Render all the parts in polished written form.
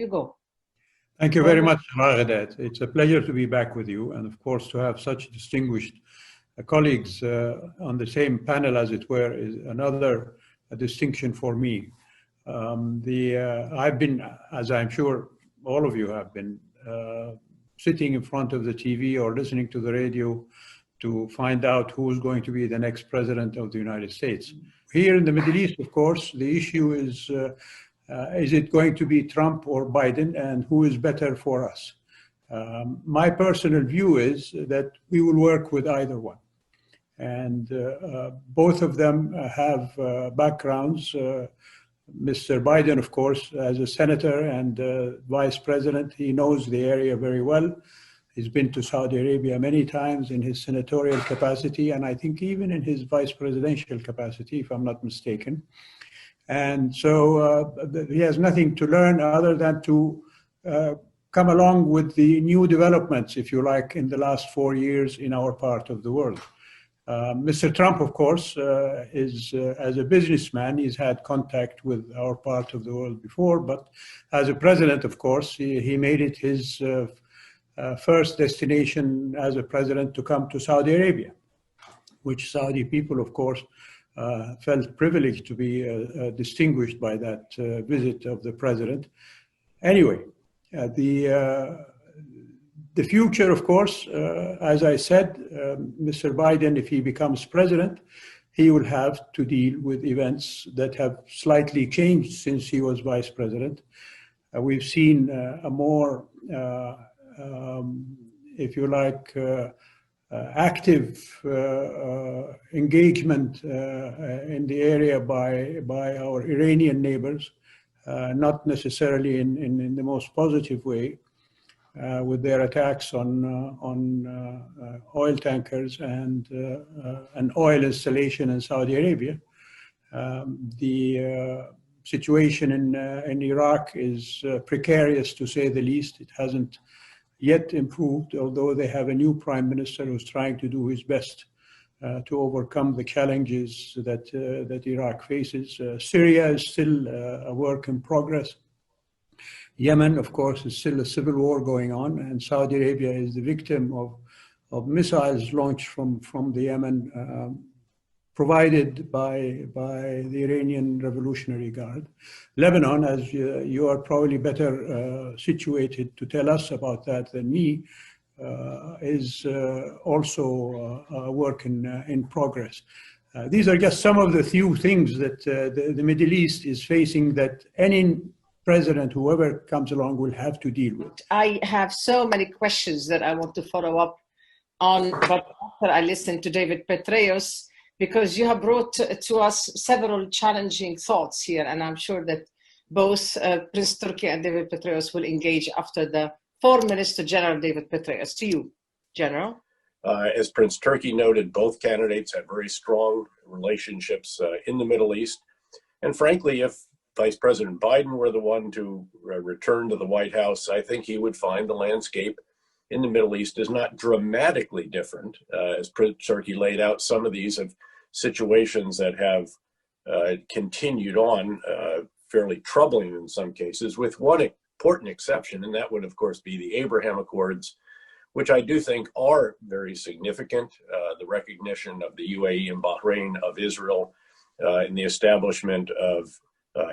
You go. Thank you very much, Raghadat. It's a pleasure to be back with you, and of course to have such distinguished colleagues on the same panel, as it were, is another distinction for me. I've been, as I'm sure all of you have been, sitting in front of the TV or listening to the radio to find out who's going to be the next president of the United States. Here in the Middle East, of course, the issue is it going to be Trump or Biden, and who is better for us? My personal view is that we will work with either one. And both of them have backgrounds. Mr. Biden, of course, as a senator and vice president, he knows the area very well. He's been to Saudi Arabia many times in his senatorial capacity, and I think even in his vice presidential capacity, if I'm not mistaken. And so he has nothing to learn other than to come along with the new developments, if you like, in the last 4 years in our part of the world. Mr. Trump, of course, is as a businessman, he's had contact with our part of the world before, but as a president, of course, he made it his first destination as a president to come to Saudi Arabia, which Saudi people, of course, felt privileged to be distinguished by that visit of the president. Anyway, the future, of course, as I said, Mr. Biden, if he becomes president, he will have to deal with events that have slightly changed since he was vice president. We've seen a more, if you like, active engagement in the area by our Iranian neighbors, not necessarily in the most positive way, with their attacks on oil tankers and an oil installation in Saudi Arabia. The situation in Iraq is precarious, to say the least. It hasn't yet improved, although they have a new prime minister who's trying to do his best to overcome the challenges that Iraq faces. Syria is still a work in progress. Yemen, of course, is still a civil war going on, and Saudi Arabia is the victim of missiles launched from the Yemen, provided by the Iranian Revolutionary Guard. Lebanon, as you are probably better situated to tell us about that than me, is also a work in progress. These are just some of the few things that the Middle East is facing that any president, whoever comes along, will have to deal with. I have so many questions that I want to follow up on, but after I listened to David Petraeus, because you have brought to us several challenging thoughts here, and I'm sure that both Prince Turki and David Petraeus will engage after the Foreign Minister General David Petraeus. To you, General. As Prince Turki noted, both candidates have very strong relationships in the Middle East. And frankly, if Vice President Biden were the one to return to the White House, I think he would find the landscape in the Middle East is not dramatically different. As Prince Turki laid out, some of these have situations that have continued on, fairly troubling in some cases, with one important exception, and that would, of course, be the Abraham Accords, which I do think are very significant. The recognition of the UAE and Bahrain, of Israel, in the establishment of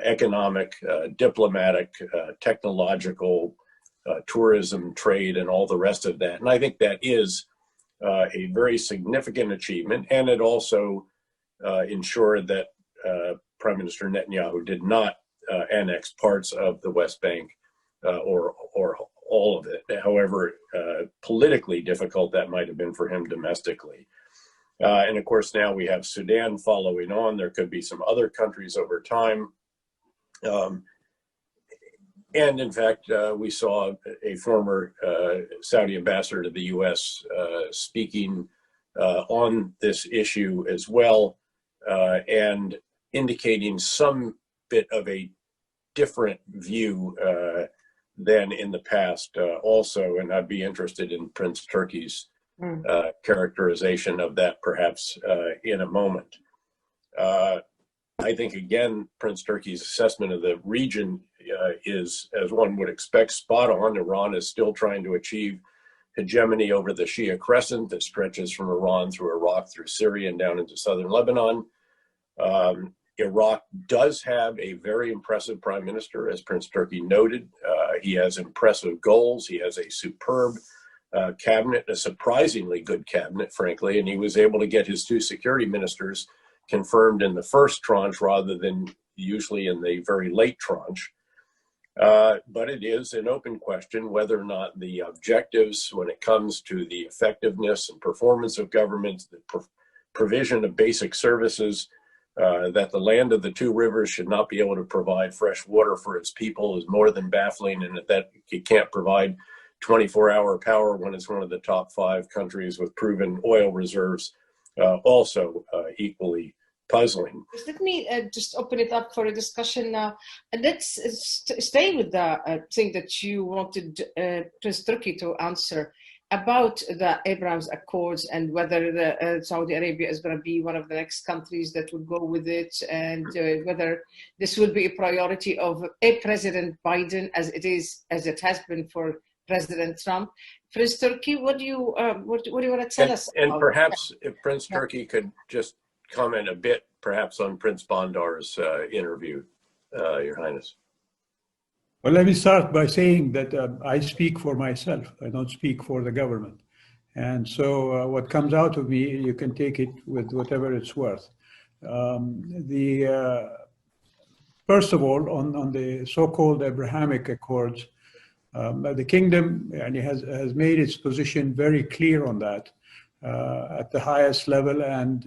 economic, diplomatic, technological, tourism, trade, and all the rest of that. And I think that is a very significant achievement. And it also ensured that Prime Minister Netanyahu did not annex parts of the West Bank or all of it, however politically difficult that might have been for him domestically. And of course, now we have Sudan following on. There could be some other countries over time. And in fact, we saw a former Saudi ambassador to the U.S. Speaking on this issue as well, and indicating some bit of a different view than in the past also. And I'd be interested in Prince Turki's characterization of that perhaps in a moment. I think, again, Prince Turki's assessment of the region is, as one would expect, spot on. Iran is still trying to achieve hegemony over the Shia crescent that stretches from Iran through Iraq, through Syria, and down into southern Lebanon. Iraq does have a very impressive prime minister, as Prince Turki noted. He has impressive goals. He has a superb cabinet, a surprisingly good cabinet, frankly, and he was able to get his two security ministers confirmed in the first tranche rather than usually in the very late tranche. But it is an open question whether or not the objectives when it comes to the effectiveness and performance of government, the provision of basic services, that the land of the two rivers should not be able to provide fresh water for its people is more than baffling, and that it can't provide 24-hour power when it's one of the top 5 countries with proven oil reserves, also equally puzzling. Let me just open it up for a discussion now. And let's stay with the thing that you wanted Prince Turki to answer about the Abraham Accords and whether Saudi Arabia is going to be one of the next countries that would go with it, and whether this will be a priority of President Biden as it has been for President Trump. Prince Turki, what do you want to tell us? And perhaps if Prince Turki could just comment a bit, perhaps on Prince Bandar's interview, Your Highness. Well, let me start by saying that I speak for myself. I don't speak for the government. And so what comes out of me, you can take it with whatever it's worth. First of all, on the so-called Abrahamic Accords, the kingdom has made its position very clear on that at the highest level, and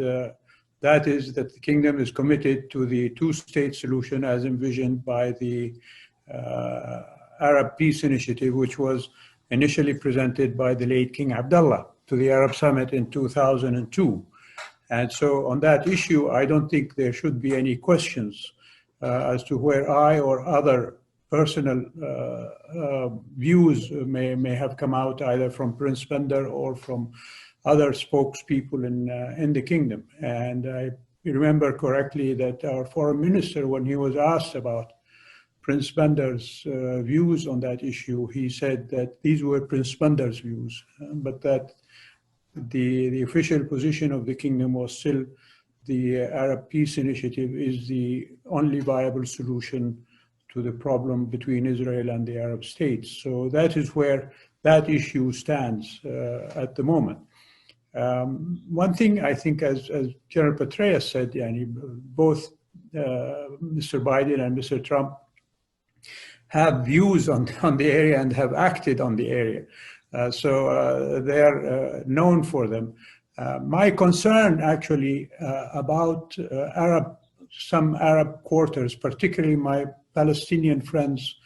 that is that the kingdom is committed to the two-state solution as envisioned by the Arab Peace Initiative, which was initially presented by the late King Abdullah to the Arab Summit in 2002. And so on that issue, I don't think there should be any questions as to where I or other personal views may have come out either from Prince Bandar or from other spokespeople in the kingdom. And I remember correctly that our foreign minister, when he was asked about Prince Bandar's views on that issue, he said that these were Prince Bandar's views, but that the official position of the kingdom was still the Arab Peace Initiative is the only viable solution to the problem between Israel and the Arab states. So that is where that issue stands at the moment. One thing I think, as General Petraeus said, both Mr. Biden and Mr. Trump have views on the area and have acted on the area. So they are known for them. My concern actually about some Arab quarters, particularly my Palestinian friends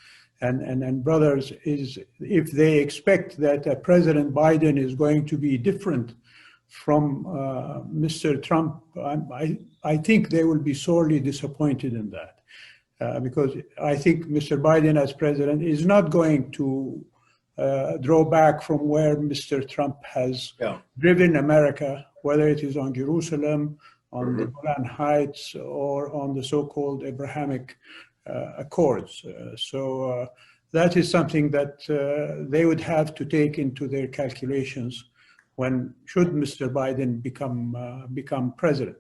and brothers, is if they expect that President Biden is going to be different from Mr. Trump, I think they will be sorely disappointed in that. Because I think Mr. Biden as president is not going to draw back from where Mr. Trump has driven America, whether it is on Jerusalem, on the Golan Heights, or on the so-called Abrahamic Accords. So that is something that they would have to take into their calculations should Mr. Biden become president.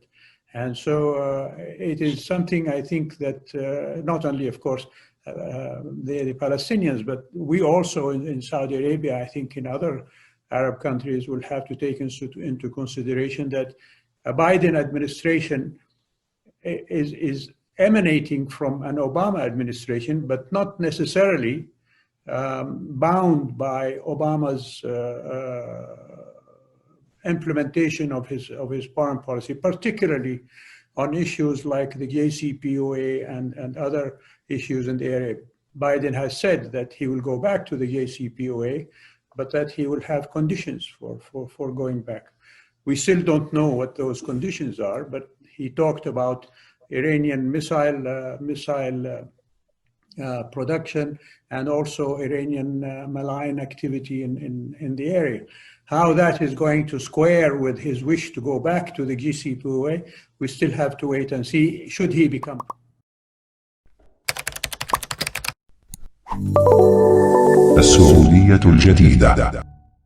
And so it is something I think that not only, of course, the Palestinians, but we also in Saudi Arabia, I think in other Arab countries will have to take into consideration that a Biden administration is emanating from an Obama administration, but not necessarily bound by Obama's implementation of his foreign policy, particularly on issues like the JCPOA and other issues in the area. Biden has said that he will go back to the JCPOA, but that he will have conditions for going back. We still don't know what those conditions are, but he talked about Iranian missile production and also Iranian malign activity in the area. How that is going to square with his wish to go back to the JCPOA, we still have to wait and see, should he become السعودية الجديدة.